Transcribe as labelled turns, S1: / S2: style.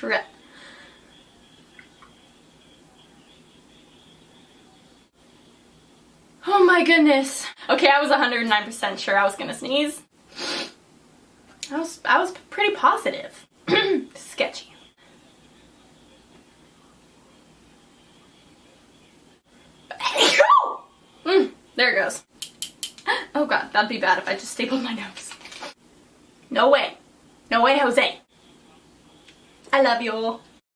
S1: try. Oh my goodness. Okay, I was 109% sure I was gonna sneeze. I was pretty positive. Sketchy. There it goes. Oh god, that'd be bad if I just stapled my nose. No way. No way, Jose. I love you.